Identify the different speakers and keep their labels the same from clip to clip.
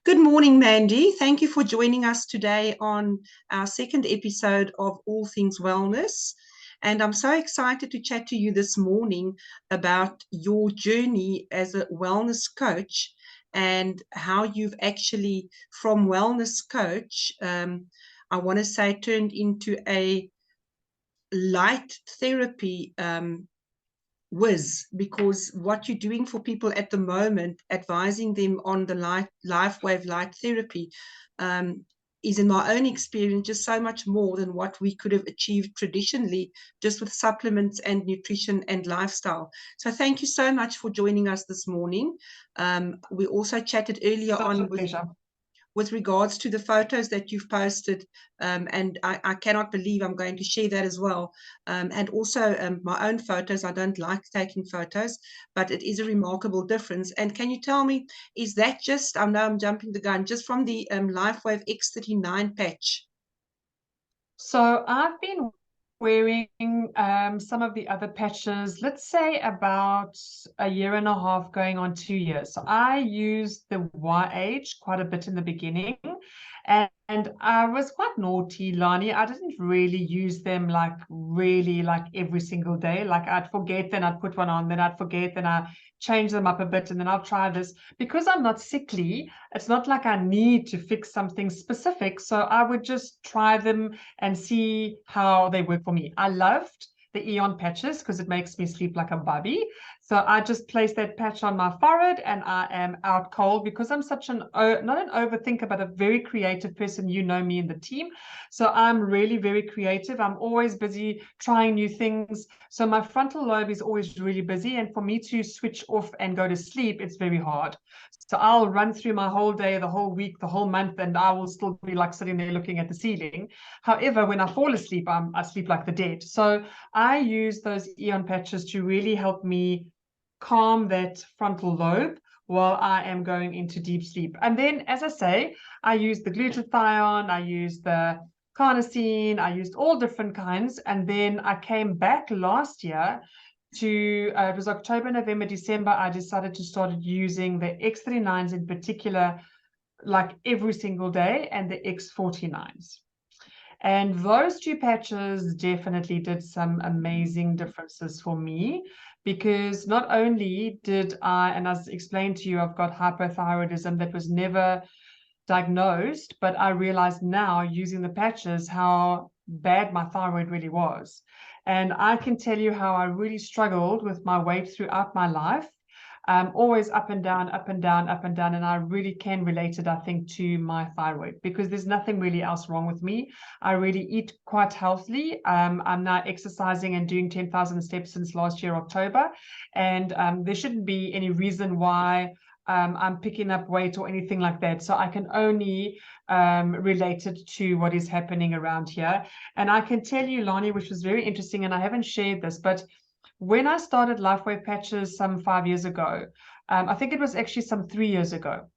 Speaker 1: Good morning, Mandy. Thank you for joining us today on our second episode of All Things Wellness. And I'm so excited to chat to you this morning about your journey as a wellness coach and how you've actually, from wellness coach, I want to say, turned into a light therapy whiz, because what you're doing for people at the moment, advising them on the Lifewave light therapy, um, is, in my own experience, just so much more than what we could have achieved traditionally, just with supplements and nutrition and lifestyle. So thank you so much for joining us this morning. We also chatted earlier
Speaker 2: Such a
Speaker 1: on
Speaker 2: pleasure.
Speaker 1: with regards to the photos that you've posted, and I cannot believe I'm going to share that as well. And also my own photos. I don't like taking photos, but it is a remarkable difference. And can you tell me, is that just, I know I'm jumping the gun, just from the Lifewave X39 patch?
Speaker 2: So I've been wearing some of the other patches, let's say about a year and a half, going on 2 years. So I used the YH quite a bit in the beginning, and I was quite naughty, Lani. I didn't really use them really like every single day. Like I'd forget, then I'd put one on, then I'd forget, then I change them up a bit, and then I'll try this. Because I'm not sickly, it's not like I need to fix something specific. So I would just try them and see how they work for me. I loved the Eon patches because it makes me sleep like a bubby. So I just place that patch on my forehead and I am out cold, because I'm such not an overthinker, but a very creative person. You know me in the team. So I'm really very creative. I'm always busy trying new things. So my frontal lobe is always really busy. And for me to switch off and go to sleep, it's very hard. So I'll run through my whole day, the whole week, the whole month, and I will still be like sitting there looking at the ceiling. However, when I fall asleep, I sleep like the dead. So I use those Eon patches to really help me calm that frontal lobe while I am going into deep sleep. And then, as I say, I use the glutathione, I use the carnosine, I used all different kinds. And then I came back last year to, it was October, November, December, I decided to start using the X39s in particular, like every single day, and the X49s. And those two patches definitely did some amazing differences for me, because not only did I, and as explained to you, I've got hypothyroidism that was never diagnosed, but I realized now using the patches how bad my thyroid really was. And I can tell you how I really struggled with my weight throughout my life. Always up and down, up and down, up and down. And I really can relate it, I think, to my thyroid, because there's nothing really else wrong with me. I really eat quite healthily. I'm now exercising and doing 10,000 steps since last year, October. And there shouldn't be any reason why I'm picking up weight or anything like that. So I can only relate it to what is happening around here. And I can tell you, Lani, which was very interesting, and I haven't shared this, but when I started Lifewave patches some 5 years ago, I think it was actually some 3 years ago,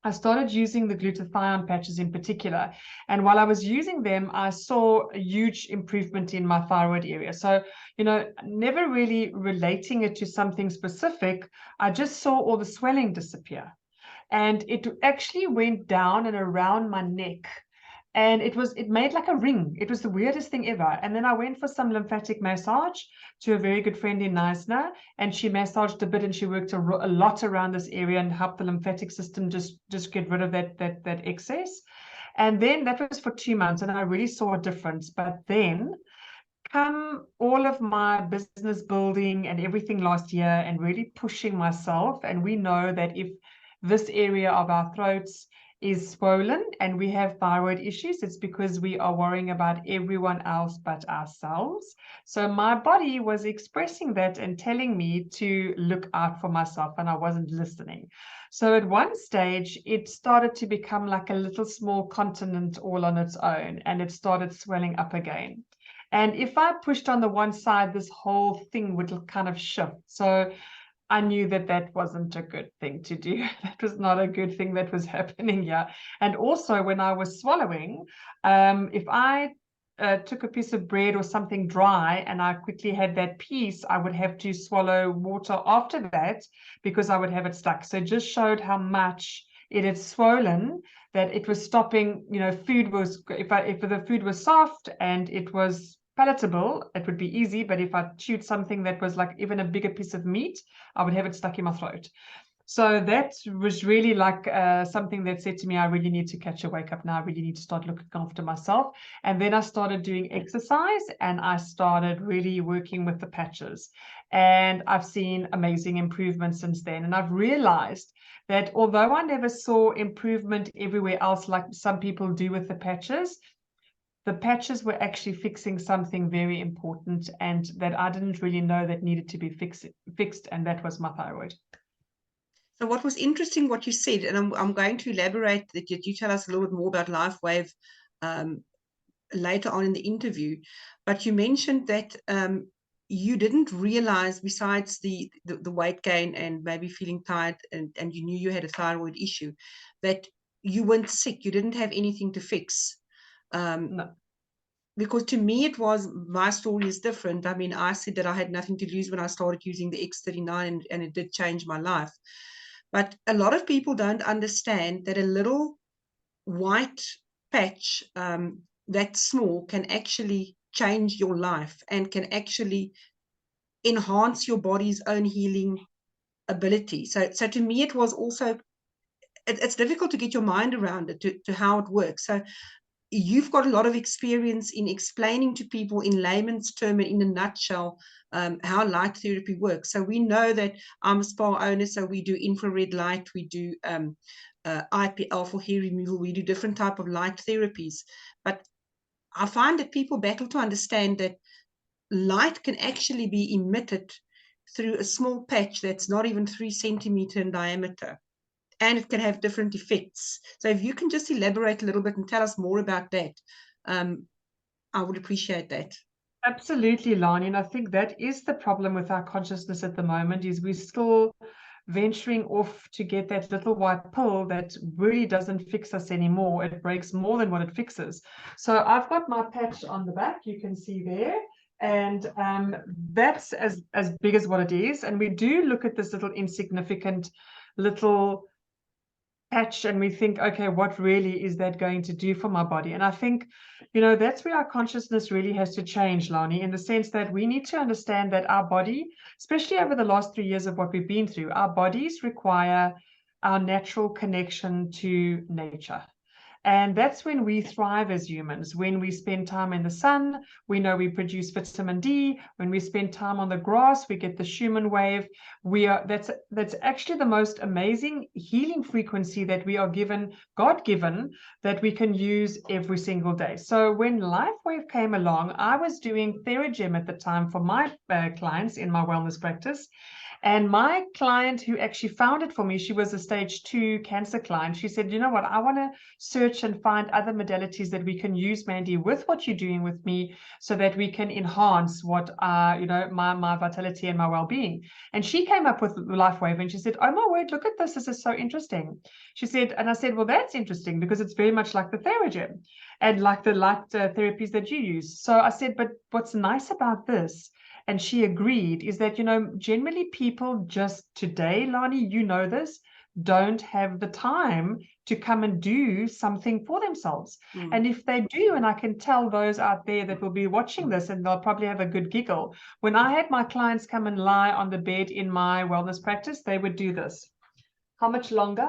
Speaker 2: I started using the glutathione patches in particular. And while I was using them, I saw a huge improvement in my thyroid area. So, never really relating it to something specific, I just saw all the swelling disappear. And it actually went down and around my neck. And it made like a ring. It was the weirdest thing ever. And then I went for some lymphatic massage to a very good friend in Neisner, and she massaged a bit, and she worked a lot around this area and helped the lymphatic system just get rid of that excess. And then that was for 2 months, and I really saw a difference. But then come all of my business building and everything last year, and really pushing myself. And we know that if this area of our throats is swollen and we have thyroid issues, it's because we are worrying about everyone else but ourselves. So my body was expressing that and telling me to look out for myself, and I wasn't listening. So at one stage, it started to become like a little small continent all on its own, and it started swelling up again. And if I pushed on the one side, this whole thing would kind of shift. So I knew that that wasn't a good thing to do. That was not a good thing that was happening here. And also, when I was swallowing, if I took a piece of bread or something dry and I quickly had that piece, I would have to swallow water after that, because I would have it stuck. So it just showed how much it had swollen, that it was stopping, you know, food was, if the food was soft and it was palatable, it would be easy. But if I chewed something that was like even a bigger piece of meat, I would have it stuck in my throat. So that was really like something that said to me, I really need to catch a wake up now. I really need to start looking after myself. And then I started doing exercise, and I started really working with the patches. And I've seen amazing improvements since then. And I've realized that although I never saw improvement everywhere else, like some people do with the patches were actually fixing something very important, and that I didn't really know that needed to be fixed, and that was my thyroid.
Speaker 1: So what was interesting, what you said, and I'm going to elaborate that you tell us a little bit more about Lifewave later on in the interview, but you mentioned that you didn't realize, besides the weight gain and maybe feeling tired, and you knew you had a thyroid issue, that you weren't sick, you didn't have anything to fix.
Speaker 2: No.
Speaker 1: Because to me, it was, my story is different. I mean, I said that I had nothing to lose when I started using the X39, and it did change my life. But a lot of people don't understand that a little white patch that small can actually change your life and can actually enhance your body's own healing ability. So to me, it was also, it's difficult to get your mind around it, to how it works. So you've got a lot of experience in explaining to people in layman's term and in a nutshell how light therapy works. So we know that I'm a spa owner, so we do infrared light, we do IPL for hair removal, we do different type of light therapies. But I find that people battle to understand that light can actually be emitted through a small patch that's not even 3 centimeters in diameter, and it can have different effects. So if you can just elaborate a little bit and tell us more about that, I would appreciate that.
Speaker 2: Absolutely, Lani. And I think that is the problem with our consciousness at the moment, is we're still venturing off to get that little white pill that really doesn't fix us anymore. It breaks more than what it fixes. So I've got my patch on the back, you can see there. And that's as big as what it is. And we do look at this little insignificant little patch and we think, okay, what really is that going to do for my body? And I think, you know, that's where our consciousness really has to change, Lani, in the sense that we need to understand that our body, especially over the last 3 years of what we've been through, our bodies require our natural connection to nature. And that's when we thrive as humans. When we spend time in the sun, we know we produce vitamin D. When we spend time on the grass, we get the Schumann wave. That's actually the most amazing healing frequency that we are given, God-given, that we can use every single day. So when Lifewave came along, I was doing Theragem at the time for my clients in my wellness practice. And my client who actually found it for me, she was a stage 2 cancer client. She said, you know what, I want to search and find other modalities that we can use, Mandy, with what you're doing with me, so that we can enhance what, you know, my vitality and my well-being. And she came up with Lifewave, and she said, oh my word, look at this. This is so interesting. She said, and I said, well, that's interesting because it's very much like the Theragem and like the light therapies that you use. So I said, but what's nice about this, and she agreed, is that, you know, generally people just today, Lani, you know this, don't have the time to come and do something for themselves. And if they do, and I can tell those out there that will be watching this, and they'll probably have a good giggle. When I had my clients come and lie on the bed in my wellness practice, they would do this. How much longer?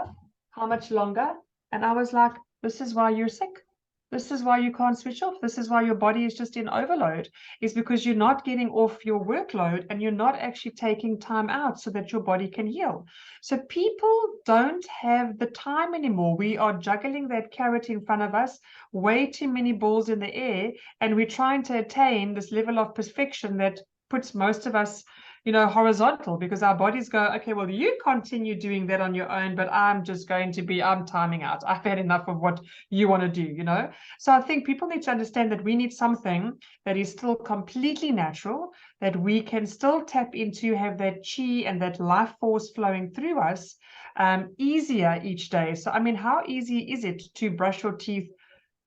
Speaker 2: How much longer? And I was like, this is why you're sick. This is why you can't switch off. This is why your body is just in overload, is because you're not getting off your workload and you're not actually taking time out so that your body can heal. So people don't have the time anymore. We are juggling that carrot in front of us, way too many balls in the air, and we're trying to attain this level of perfection that puts most of us, you know, horizontal, because our bodies go, okay, well, you continue doing that on your own, but I'm timing out. I've had enough of what you want to do, you know? So I think people need to understand that we need something that is still completely natural, that we can still tap into, have that chi and that life force flowing through us easier each day. So, I mean, how easy is it to brush your teeth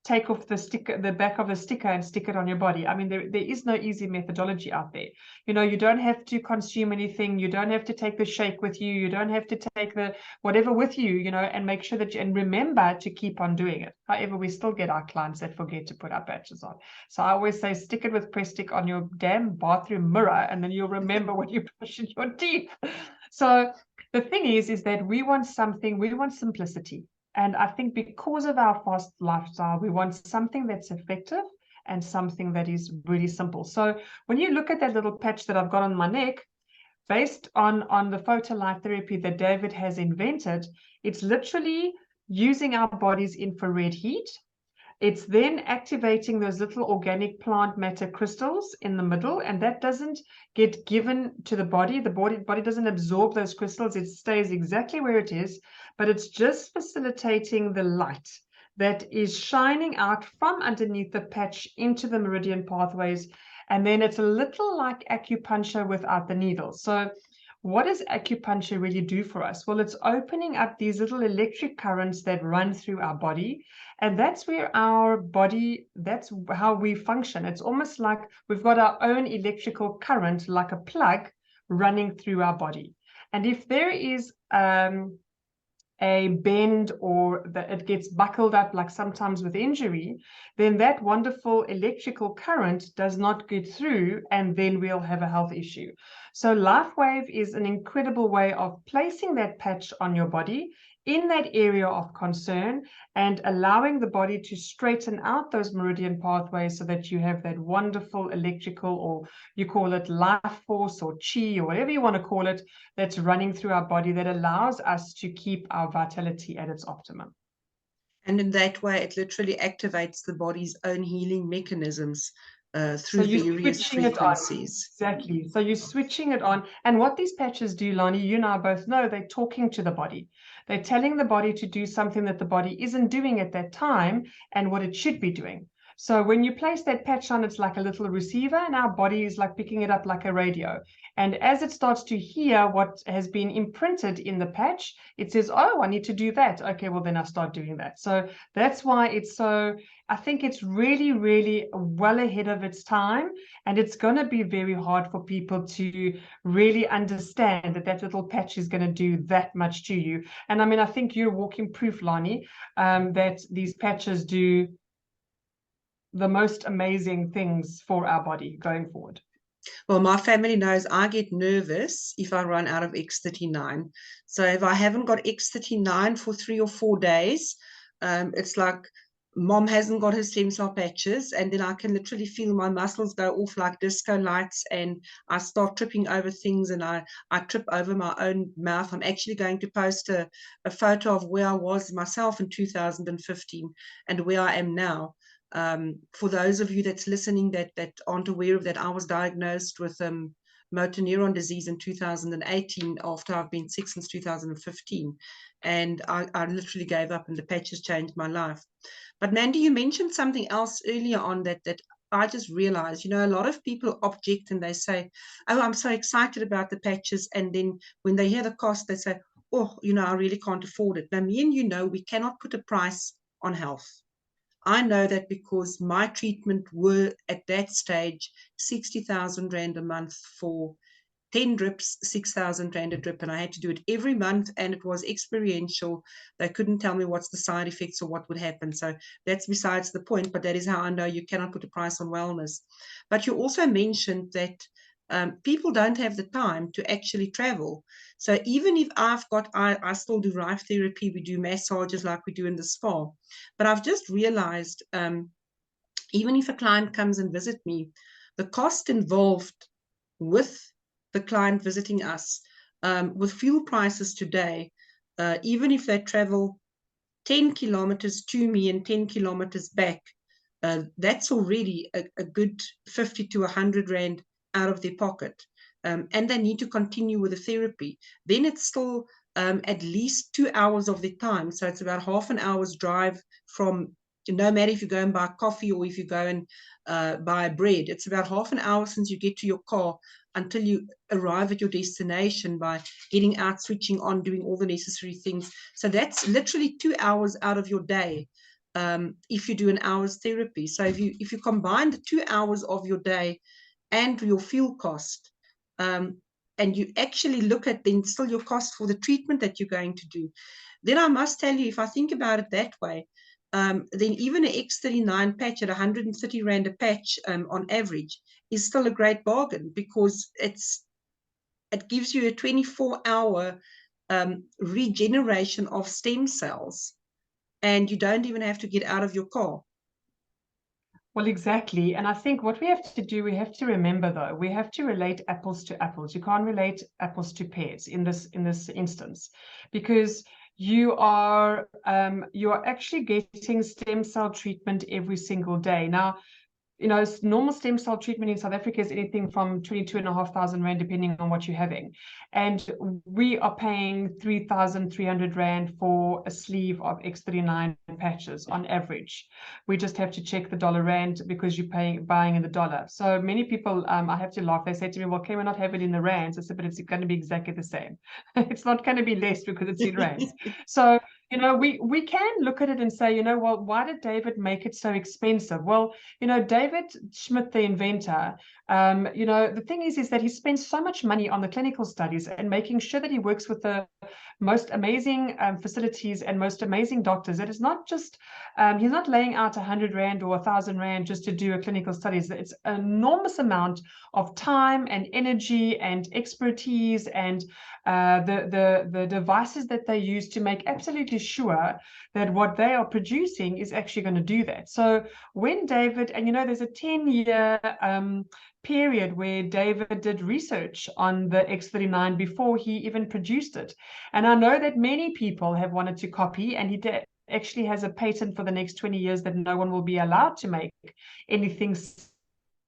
Speaker 2: take off the sticker, the back of the sticker, and stick it on your body. I mean, there is no easy methodology out there. You know, you don't have to consume anything. You don't have to take the shake with you. You don't have to take the whatever with you, you know, and make sure that you, and remember to keep on doing it. However, we still get our clients that forget to put our patches on. So I always say, stick it with press stick on your damn bathroom mirror, and then you'll remember when you're brushing your teeth. So the thing is that we want simplicity. And I think because of our fast lifestyle, we want something that's effective and something that is really simple. So when you look at that little patch that I've got on my neck, based on the photolitherapy that David has invented, it's literally using our body's infrared heat. It's then activating those little organic plant matter crystals in the middle, and that doesn't get given to the body. The body doesn't absorb those crystals. It stays exactly where it is, but it's just facilitating the light that is shining out from underneath the patch into the meridian pathways. And then it's a little like acupuncture without the needle. So what does acupuncture really do for us? Well, it's opening up these little electric currents that run through our body. And that's where our body, that's how we function. It's almost like we've got our own electrical current, like a plug running through our body. And if there is a bend or that it gets buckled up, like sometimes with injury, then that wonderful electrical current does not get through, and then we'll have a health issue. So Lifewave is an incredible way of placing that patch on your body in that area of concern and allowing the body to straighten out those meridian pathways so that you have that wonderful electrical, or you call it life force or chi or whatever you want to call it, that's running through our body that allows us to keep our vitality at its optimum.
Speaker 1: And in that way, it literally activates the body's own healing mechanisms through
Speaker 2: so
Speaker 1: various frequencies.
Speaker 2: Exactly. So you're switching it on. And what these patches do, Lani, you and I both know, they're talking to the body. They're telling the body to do something that the body isn't doing at that time and what it should be doing. So when you place that patch on, it's like a little receiver, and our body is like picking it up like a radio. And as it starts to hear what has been imprinted in the patch, it says, oh, I need to do that. Okay, well, then I start doing that. So that's why it's so, I think it's really, really well ahead of its time. And it's going to be very hard for people to really understand that that little patch is going to do that much to you. And I mean, I think you're walking proof, Lani, that these patches do the most amazing things for our body going forward.
Speaker 1: Well, my family knows I get nervous if I run out of X39. So if I haven't got X39 for 3 or 4 days, it's like mom hasn't got her stem cell patches, and then I can literally feel my muscles go off like disco lights, and I start tripping over things, and I trip over my own mouth. I'm actually going to post a photo of where I was myself in 2015 and where I am now. For those of you that's listening that aren't aware of that, I was diagnosed with motor neuron disease in 2018 after I've been sick since 2015. And I literally gave up, and the patches changed my life. But Mandy, you mentioned something else earlier on that I just realized, you know, a lot of people object and they say, oh, I'm so excited about the patches. And then when they hear the cost, they say, oh, you know, I really can't afford it. Now, me and you know, we cannot put a price on health. I know that because my treatment were at that stage 60,000 Rand a month for 10 drips, 6,000 Rand a drip, and I had to do it every month, and it was experiential. They couldn't tell me what's the side effects or what would happen. So that's besides the point, but that is how I know you cannot put a price on wellness. But you also mentioned that people don't have the time to actually travel. So even if I still do life therapy, we do massages like we do in the spa, but I've just realized even if a client comes and visit me, the cost involved with the client visiting us, with fuel prices today, even if they travel 10 kilometers to me and 10 kilometers back, that's already a good 50 to 100 Rand out of their pocket, and they need to continue with the therapy. Then it's still at least 2 hours of their time. So it's about half an hour's drive from, no matter if you go and buy coffee or if you go and buy bread, it's about half an hour since you get to your car until you arrive at your destination by getting out, switching on, doing all the necessary things. So that's literally 2 hours out of your day if you do an hour's therapy. So if you combine the 2 hours of your day and your fuel cost, and you actually look at then still your cost for the treatment that you're going to do, then I must tell you, if I think about it that way, then even an X39 patch at 130 Rand a patch on average is still a great bargain, because it gives you a 24-hour regeneration of stem cells, and you don't even have to get out of your car.
Speaker 2: Well, exactly. And I think what we have to do, we have to remember, though, we have to relate apples to apples. You can't relate apples to pears in this instance, because you are actually getting stem cell treatment every single day. Now, normal stem cell treatment in South Africa is anything from 22,500 Rand, depending on what you're having. And we are paying 3,300 Rand for a sleeve of X39 patches on average. We just have to check the dollar rand because you're buying in the dollar. So many people, I have to laugh. They say to me, well, can we not have it in the rands? I said, but it's going to be exactly the same. It's not going to be less because it's in rands. So, we can look at it and say, well, why did David make it so expensive? Well, David Schmidt, the inventor, the thing is that he spends so much money on the clinical studies and making sure that he works with the most amazing facilities and most amazing doctors. It is not just, he's not laying out 100 Rand or 1,000 Rand just to do a clinical studies. It's an enormous amount of time and energy and expertise and the devices that they use to make absolutely sure that what they are producing is actually going to do that. So when David, and there's a 10-year period where David did research on the X39 before he even produced it. And I know that many people have wanted to copy, and he actually has a patent for the next 20 years that no one will be allowed to make anything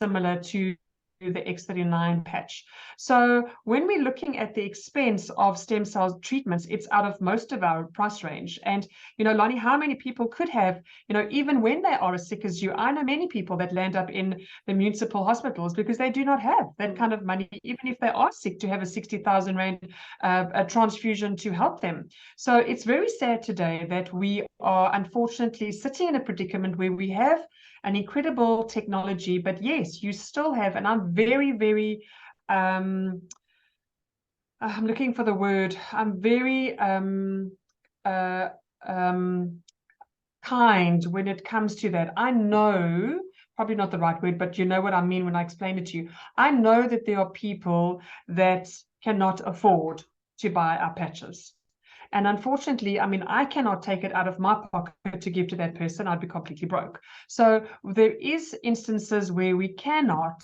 Speaker 2: similar to the X39 patch. So when we're looking at the expense of stem cell treatments, it's out of most of our price range. And, Lonnie, how many people could have, even when they are as sick as you, I know many people that land up in the municipal hospitals because they do not have that kind of money, even if they are sick, to have a 60,000 Rand a transfusion to help them. So it's very sad today that we are unfortunately sitting in a predicament where we have an incredible technology, but yes, you still have, and I'm very, very, I'm looking for the word, I'm very kind when it comes to that. I know, probably not the right word, but you know what I mean when I explain it to you. I know that there are people that cannot afford to buy our patches. And unfortunately, I cannot take it out of my pocket to give to that person. I'd be completely broke. So there is instances where we cannot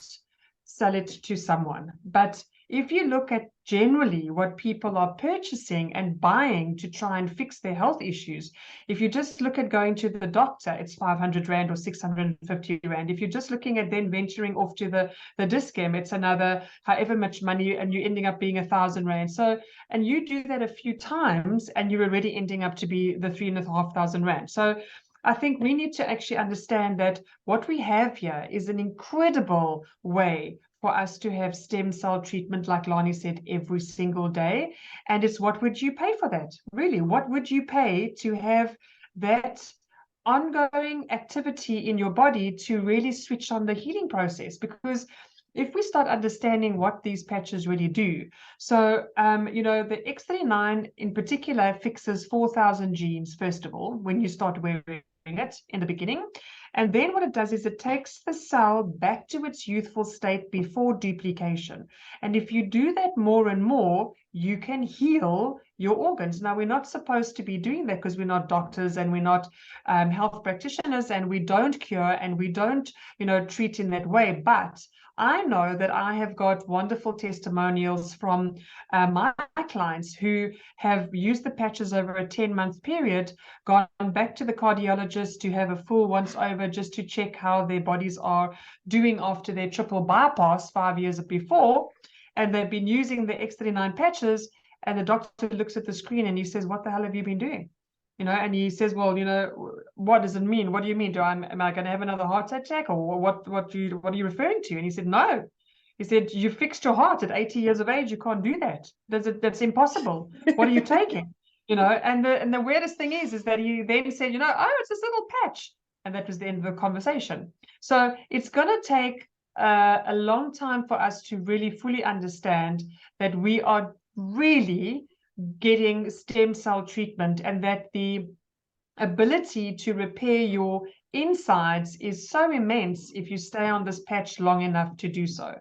Speaker 2: sell it to someone. But if you look at generally what people are purchasing and buying to try and fix their health issues, if you just look at going to the doctor, it's 500 Rand or 650 Rand. If you're just looking at then venturing off to the discount, it's another however much money, and you're ending up being 1,000 Rand. So, and you do that a few times and you're already ending up to be the 3,500 Rand. So I think we need to actually understand that what we have here is an incredible way for us to have stem cell treatment, like Lani said, every single day. And it's, what would you pay for that? Really, what would you pay to have that ongoing activity in your body to really switch on the healing process? Because if we start understanding what these patches really do, so, the X39 in particular fixes 4,000 genes, first of all, when you start wearing it in the beginning. And then what it does is it takes the cell back to its youthful state before duplication. And if you do that more and more, you can heal your organs. Now, we're not supposed to be doing that because we're not doctors and we're not health practitioners, and we don't cure and we don't, treat in that way. But I know that I have got wonderful testimonials from my clients who have used the patches over a 10-month period, gone back to the cardiologist to have a full once over just to check how their bodies are doing after their triple bypass 5 years before. And they've been using the X39 patches, and the doctor looks at the screen and he says, what the hell have you been doing? And he says, well, what does it mean? What do you mean? Am I going to have another heart attack, or what are you referring to? And he said, no. He said, you fixed your heart at 80 years of age. You can't do that. That's impossible. What are you taking? you know, and the weirdest thing is that he then said, you know, oh, it's this little patch. And that was the end of the conversation. So it's going to take a long time for us to really fully understand that we are really getting stem cell treatment, and that the ability to repair your insides is so immense if you stay on this patch long enough to do so.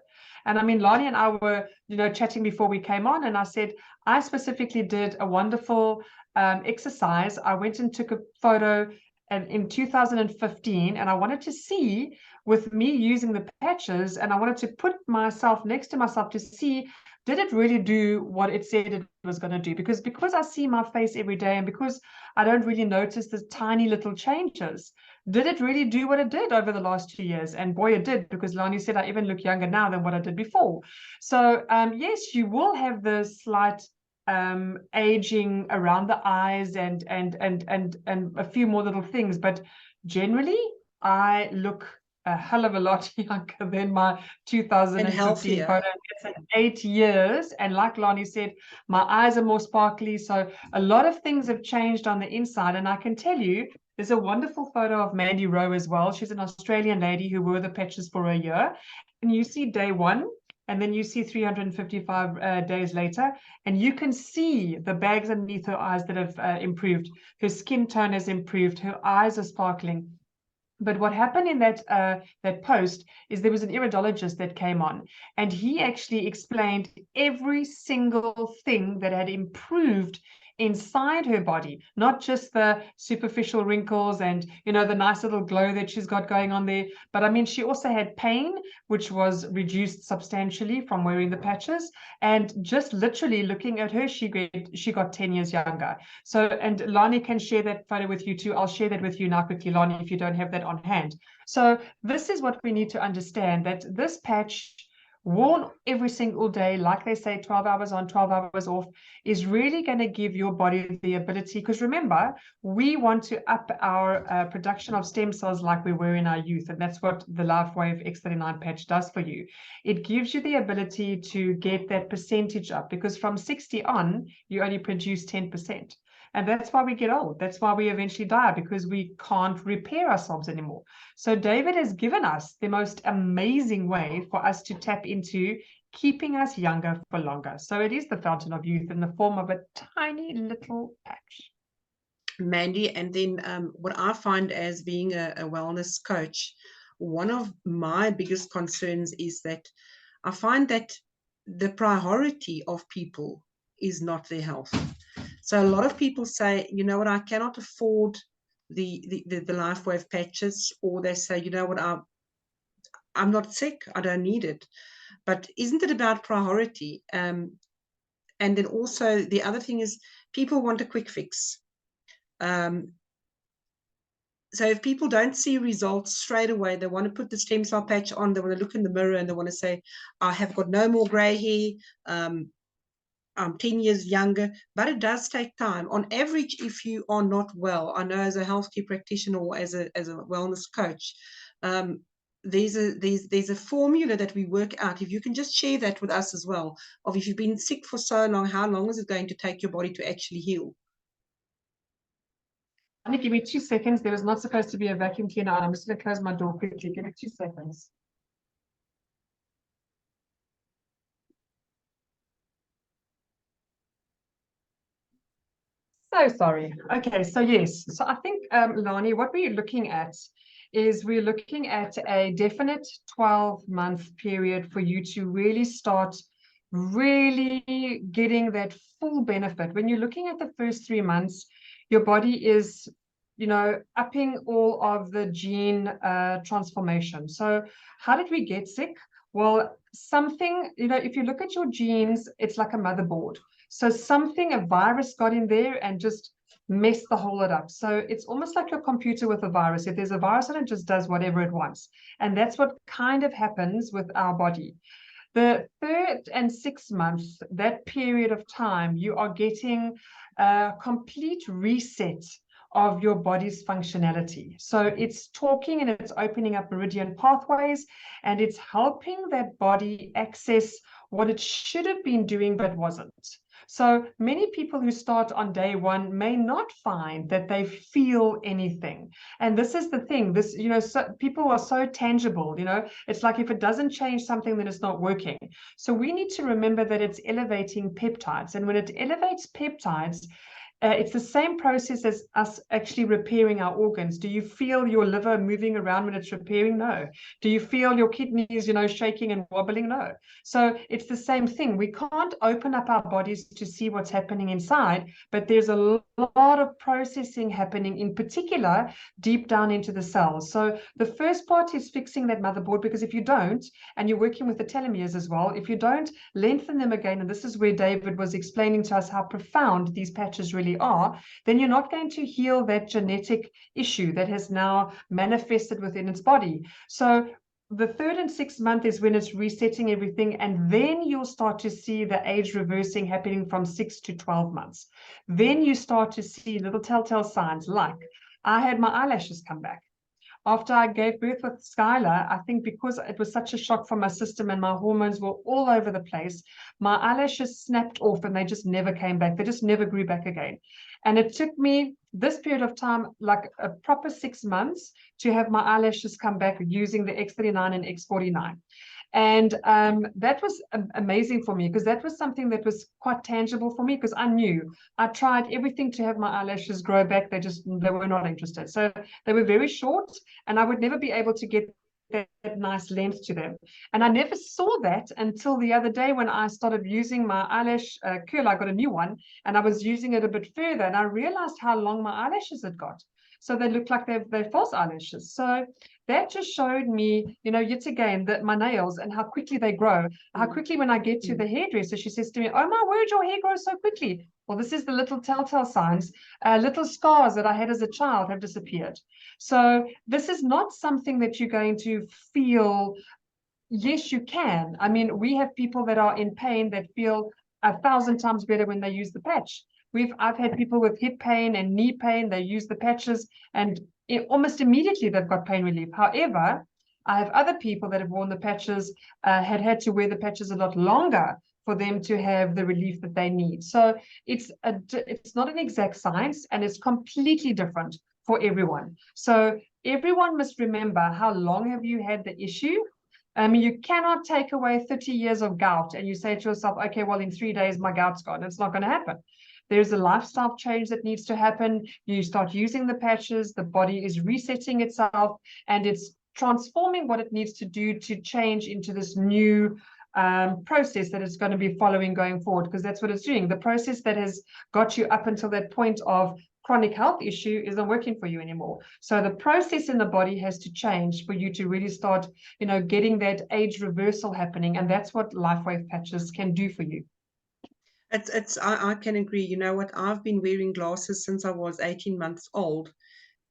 Speaker 2: And I mean, Lonnie and I were, you know, chatting before we came on, and I said, I specifically did a wonderful exercise. I went and took a photo in 2015, and I wanted to see, with me using the patches, and I wanted to put myself next to myself to see, did it really do what it said it was going to do? Because I see my face every day, and because I don't really notice the tiny little changes, did it really do what it did over the last 2 years? And boy, it did, because Lani said I even look younger now than what I did before. So yes, you will have the slight aging around the eyes and a few more little things, but generally I look a hell of a lot younger than my 2015 photo. It's in 8 years, and like Lonnie said, my eyes are more sparkly. So a lot of things have changed on the inside, and I can tell you, there's a wonderful photo of Mandy Rowe as well. She's an Australian lady who wore the patches for a year, and you see day one, and then you see 355 days later, and you can see the bags underneath her eyes that have improved. Her skin tone has improved. Her eyes are sparkling. But what happened in that post is there was an iridologist that came on, and he actually explained every single thing that had improved inside her body, not just the superficial wrinkles and, you know, the nice little glow that she's got going on there. But I mean, she also had pain, which was reduced substantially from wearing the patches. And just literally looking at her, she got 10 years younger. So, and Lani can share that photo with you too. I'll share that with you now quickly, Lani, if you don't have that on hand. So this is what we need to understand, that this patch, worn every single day, like they say, 12 hours on, 12 hours off, is really going to give your body the ability, because remember, we want to up our production of stem cells like we were in our youth, and that's what the Lifewave X39 patch does for you. It gives you the ability to get that percentage up, because from 60 on, you only produce 10%. And that's why we get old. That's why we eventually die, because we can't repair ourselves anymore. So David has given us the most amazing way for us to tap into keeping us younger for longer. So it is the fountain of youth in the form of a tiny little patch.
Speaker 1: Mandy, and then what I find as being a wellness coach, one of my biggest concerns is that I find that the priority of people is not their health. So a lot of people say, you know what, I cannot afford the Lifewave patches, or they say, you know what, I'm not sick, I don't need it. But isn't it about priority? And then also the other thing is, people want a quick fix. So if people don't see results straight away, they want to put the stem cell patch on, they want to look in the mirror and they want to say, I have got no more gray hair, I'm 10 years younger, but it does take time. On average, if you are not well, I know as a healthcare practitioner or as a wellness coach, there's a formula that we work out. If you can just share that with us as well, of if you've been sick for so long, how long is it going to take your body to actually heal?
Speaker 2: Give me 2 seconds. There was not supposed to be a vacuum cleaner on. I'm just going to close my door quickly. Give me 2 seconds. So sorry. Okay, so yes. So I think, Lani, what we're looking at is we're looking at a definite 12-month period for you to really start really getting that full benefit. When you're looking at the first 3 months, your body is, you know, upping all of the gene transformation. So how did we get sick? Well, something, you know, if you look at your genes, it's like a motherboard. So something, a virus got in there and just messed the whole lot up. So it's almost like your computer with a virus. If there's a virus, it just does whatever it wants. And that's what kind of happens with our body. The 3rd and 6th months, that period of time, you are getting a complete reset of your body's functionality. So it's talking and it's opening up meridian pathways, and it's helping that body access what it should have been doing but wasn't. So many people who start on day one may not find that they feel anything. And this is the thing, this, you know, so people are so tangible, you know, it's like if it doesn't change something, then it's not working. So we need to remember that it's elevating peptides. And when it elevates peptides, it's the same process as us actually repairing our organs. Do you feel your liver moving around when it's repairing? No. Do you feel your kidneys, you know, shaking and wobbling? No. So it's the same thing. We can't open up our bodies to see what's happening inside, but there's a lot of processing happening, in particular, deep down into the cells. So the first part is fixing that motherboard, because if you don't, and you're working with the telomeres as well, if you don't lengthen them again, and this is where David was explaining to us how profound these patches really are, then you're not going to heal that genetic issue that has now manifested within its body. So the 3rd and 6th month is when it's resetting everything, and then you'll start to see the age reversing happening from 6 to 12 months. Then you start to see little telltale signs, like I had my eyelashes come back. After I gave birth with Skylar, I think because it was such a shock for my system and my hormones were all over the place, my eyelashes snapped off and they just never came back. They just never grew back again. And it took me this period of time, like a proper 6 months, to have my eyelashes come back using the X39 and X49. And that was amazing for me, because that was something that was quite tangible for me, because I knew I tried everything to have my eyelashes grow back. They were not interested. So they were very short and I would never be able to get that nice length to them. And I never saw that until the other day when I started using my eyelash curl. I got a new one and I was using it a bit further and I realized how long my eyelashes had got. So they looked like they're false eyelashes. So that just showed me, you know, yet again, that my nails and how quickly they grow, how quickly when I get to the hairdresser, she says to me, oh my word, your hair grows so quickly. Well, this is the little telltale signs. Little scars that I had as a child have disappeared. So this is not something that you're going to feel. Yes, you can. I mean, we have people that are in pain that feel 1,000 times better when they use the patch. I've had people with hip pain and knee pain, they use the patches and almost immediately they've got pain relief. However, I have other people that have worn the patches, had to wear the patches a lot longer for them to have the relief that they need. So it's not an exact science and it's completely different for everyone. So everyone must remember, how long have you had the issue? You cannot take away 30 years of gout and you say to yourself, okay, well, in 3 days, my gout's gone. It's not going to happen. There's a lifestyle change that needs to happen. You start using the patches, the body is resetting itself, and it's transforming what it needs to do to change into this new process that it's going to be following going forward, because that's what it's doing. The process that has got you up until that point of chronic health issue isn't working for you anymore. So the process in the body has to change for you to really start, you know, getting that age reversal happening. And that's what Lifewave patches can do for you.
Speaker 1: I can agree. You know what? I've been wearing glasses since I was 18 months old,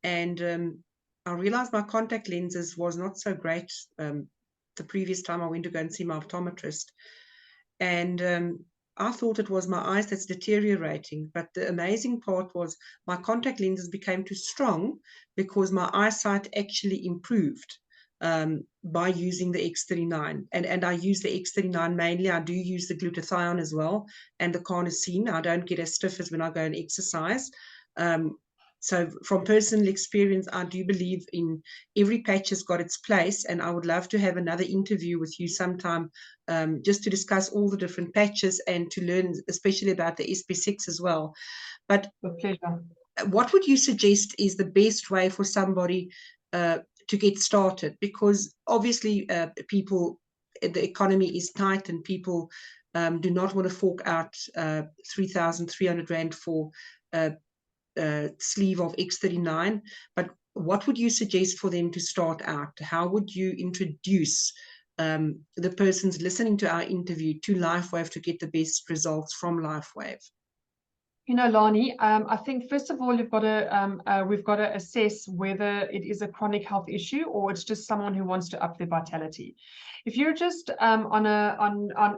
Speaker 1: and I realized my contact lenses was not so great the previous time I went to go and see my optometrist. And I thought it was my eyes that's deteriorating. But the amazing part was my contact lenses became too strong because my eyesight actually improved by using the X39. And I use the X39 mainly. I do use the glutathione as well and the carnosine. I don't get as stiff as when I go and exercise. So from personal experience, I do believe in every patch has got its place, and I would love to have another interview with you sometime just to discuss all the different patches and to learn especially about the SP6 as well. But what would you suggest is the best way for somebody to get started? Because obviously the economy is tight and people do not want to fork out 3,300 Rand for sleeve of X39, but what would you suggest for them to start out? How would you introduce the persons listening to our interview to Lifewave to get the best results from Lifewave?
Speaker 2: You know, Lani, I think first of all, we've got to assess whether it is a chronic health issue or it's just someone who wants to up their vitality. If you're just on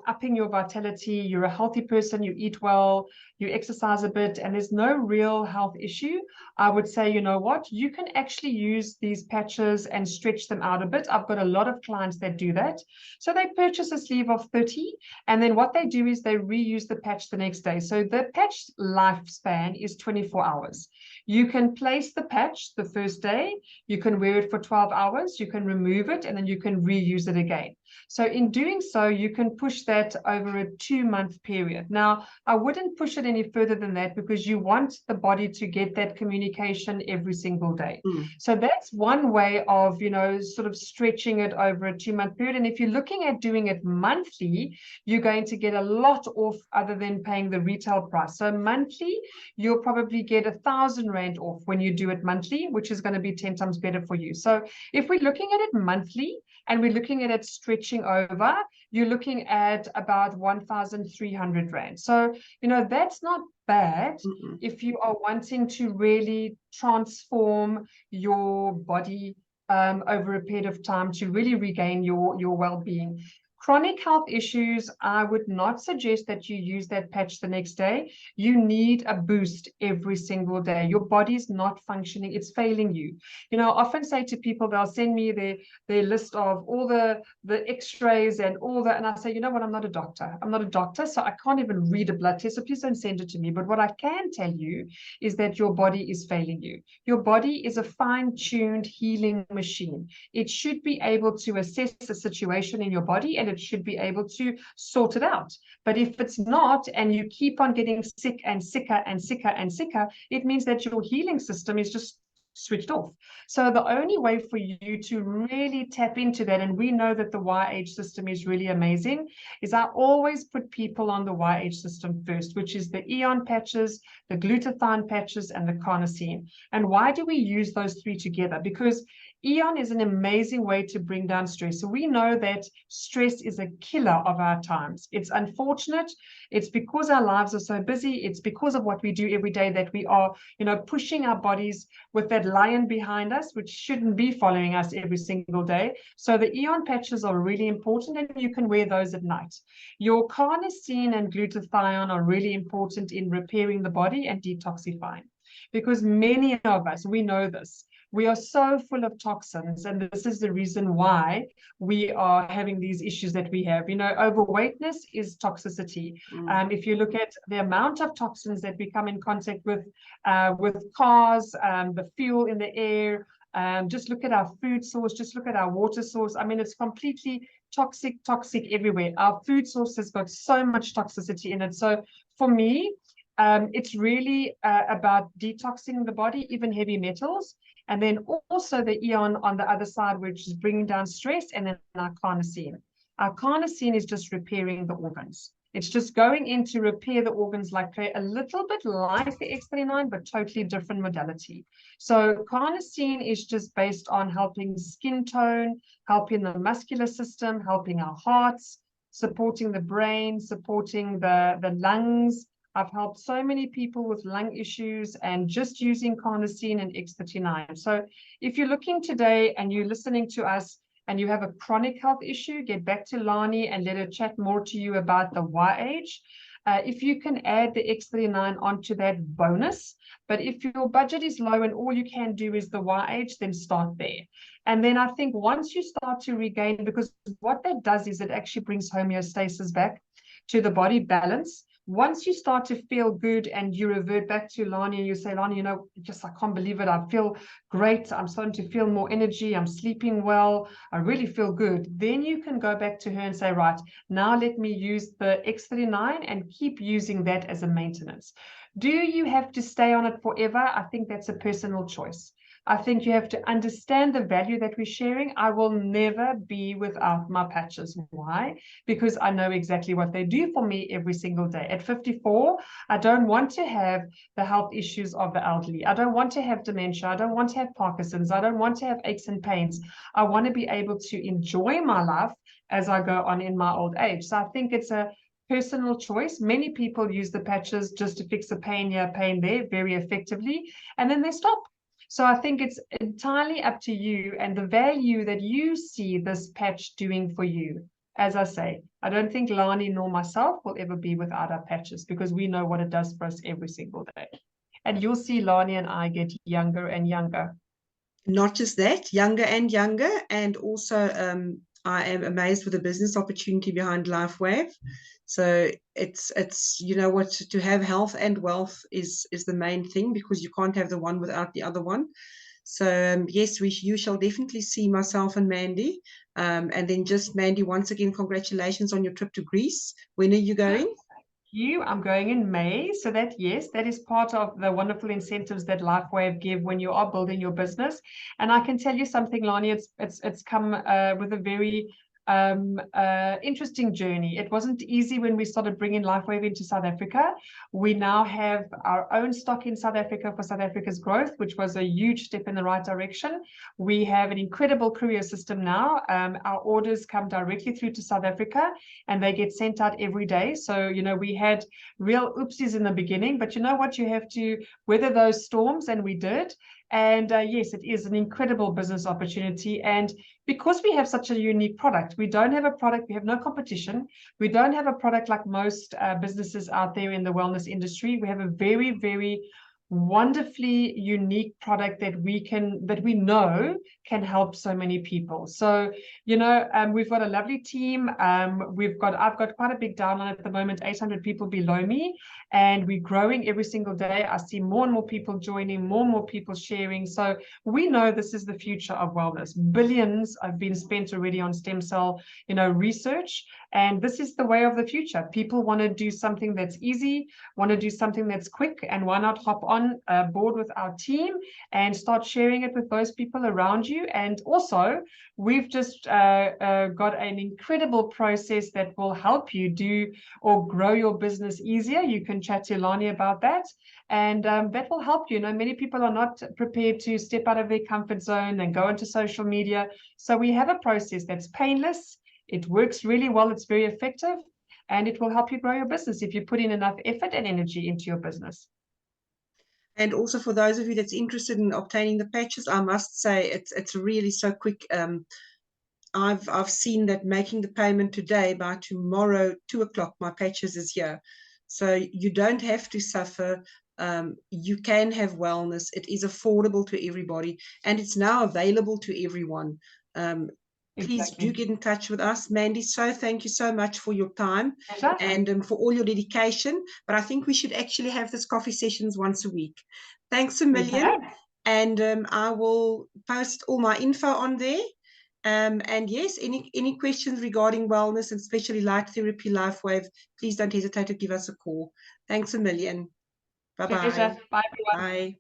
Speaker 2: upping your vitality, you're a healthy person, you eat well, you exercise a bit, and there's no real health issue, I would say, you know what, you can actually use these patches and stretch them out a bit. I've got a lot of clients that do that. So they purchase a sleeve of 30, and then what they do is they reuse the patch the next day. So the patch lifespan is 24 hours. You can place the patch the first day, you can wear it for 12 hours, you can remove it, and then you can reuse it again. So in doing so, you can push that over a 2-month period. Now, I wouldn't push it any further than that because you want the body to get that communication every single day. So that's one way of, you know, sort of stretching it over a 2-month period. And if you're looking at doing it monthly, you're going to get a lot off other than paying the retail price. So monthly, you'll probably get 1,000 Rand off when you do it monthly, which is going to be 10 times better for you. So if we're looking at it monthly and we're looking at it stretching over, you're looking at about 1,300 Rand. So, you know, that's not bad if you are wanting to really transform your body over a period of time to really regain your well-being. Chronic health issues, I would not suggest that you use that patch the next day. You need a boost every single day. Your body's not functioning. It's failing you. You know, I often say to people, they'll send me their list of all the x-rays and all that. And I say, you know what, I'm not a doctor. I'm not a doctor, so I can't even read a blood test. So please don't send it to me. But what I can tell you is that your body is failing you. Your body is a fine-tuned healing machine. It should be able to assess the situation in your body and it should be able to sort it out. But if it's not, and you keep on getting sick and sicker and sicker and sicker, it means that your healing system is just switched off. So the only way for you to really tap into that, and we know that the YH system is really amazing, is I always put people on the YH system first, which is the Eon patches, the glutathione patches, and the carnosine. And why do we use those three together? Because Eon is an amazing way to bring down stress. So we know that stress is a killer of our times. It's unfortunate. It's because our lives are so busy. It's because of what we do every day that we are, you know, pushing our bodies with that lion behind us, which shouldn't be following us every single day. So the Eon patches are really important and you can wear those at night. Your carnosine and glutathione are really important in repairing the body and detoxifying. Because many of us, we know this, we are so full of toxins, and this is the reason why we are having these issues that we have. You know, overweightness is toxicity. If you look at the amount of toxins that we come in contact with cars, the fuel in the air, just look at our food source, just look at our water source. I mean, it's completely toxic everywhere. Our food source has got so much toxicity in it. So for me, it's really about detoxing the body, even heavy metals, and then also the Eon on the other side, which is bringing down stress, and then our carnosine. Our carnosine is just repairing the organs. It's just going in to repair the organs, like a little bit like the X39, but totally different modality. So carnosine is just based on helping skin tone, helping the muscular system, helping our hearts, supporting the brain, supporting the lungs. I've helped so many people with lung issues and just using carnosine and X39. So if you're looking today and you're listening to us and you have a chronic health issue, get back to Lani and let her chat more to you about the YH. If you can add the X39 onto that, bonus. But if your budget is low and all you can do is the YH, then start there. And then I think once you start to regain, because what that does is it actually brings homeostasis back to the body, balance. Once you start to feel good and you revert back to Lani and you say, Lani, you know, just I can't believe it. I feel great. I'm starting to feel more energy. I'm sleeping well. I really feel good. Then you can go back to her and say, right, now let me use the X39 and keep using that as a maintenance. Do you have to stay on it forever? I think that's a personal choice. I think you have to understand the value that we're sharing. I will never be without my patches. Why? Because I know exactly what they do for me every single day. At 54, I don't want to have the health issues of the elderly. I don't want to have dementia. I don't want to have Parkinson's. I don't want to have aches and pains. I want to be able to enjoy my life as I go on in my old age. So I think it's a personal choice. Many people use the patches just to fix a pain here, pain there, very effectively, and then they stop. So I think it's entirely up to you and the value that you see this patch doing for you. As I say, I don't think Lani nor myself will ever be without our patches, because we know what it does for us every single day. And you'll see Lani and I get younger and younger.
Speaker 1: Not just that, younger and younger. And also, I am amazed with the business opportunity behind Lifewave. So it's you know what, to have health and wealth is the main thing, because you can't have the one without the other one. So yes, you shall definitely see myself and Mandy. And then just Mandy, once again, congratulations on your trip to Greece. When are you going?
Speaker 2: I'm going in May. So that, yes, that is part of the wonderful incentives that Lifewave give when you are building your business. And I can tell you something, Lani, it's come with a very interesting journey. It wasn't easy when we started bringing Lifewave into South Africa. We now have our own stock in South Africa for South Africa's growth, which was a huge step in the right direction. We have an incredible courier system now. Our orders come directly through to South Africa and they get sent out every day. So, you know, we had real oopsies in the beginning, but you know what? You have to weather those storms, and we did. And yes, it is an incredible business opportunity. And because we have such a unique product, we don't have a product, we have no competition. We don't have a product like most businesses out there in the wellness industry. We have a very, very wonderfully unique product that we know can help so many people. So, you know, we've got a lovely team. I've got quite a big downline at the moment, 800 people below me, and we're growing every single day. I see more and more people joining, more and more people sharing. So we know this is the future of wellness. Billions have been spent already on stem cell, you know, research, and this is the way of the future. People want to do something that's easy, want to do something that's quick, and why not hop on board with our team and start sharing it with those people around you. And also, we've just got an incredible process that will help you do or grow your business easier. You can chat to Lani about that, and that will help you. You know, many people are not prepared to step out of their comfort zone and go into social media. So we have a process that's painless. It works really well. It's very effective, and it will help you grow your business if you put in enough effort and energy into your business.
Speaker 1: And also for those of you that's interested in obtaining the patches, I must say it's really so quick. I've seen that making the payment today, by tomorrow 2 o'clock, my patches is here. So you don't have to suffer. You can have wellness. It is affordable to everybody, and it's now available to everyone. Please do get in touch with us, Mandy. So thank you so much for your time and for all your dedication. But I think we should actually have this coffee sessions once a week. Thanks a million. And I will post all my info on there. And yes, any questions regarding wellness, and especially light therapy, Lifewave, please don't hesitate to give us a call. Thanks a million. Bye-bye.
Speaker 2: Bye, everyone.
Speaker 1: Bye.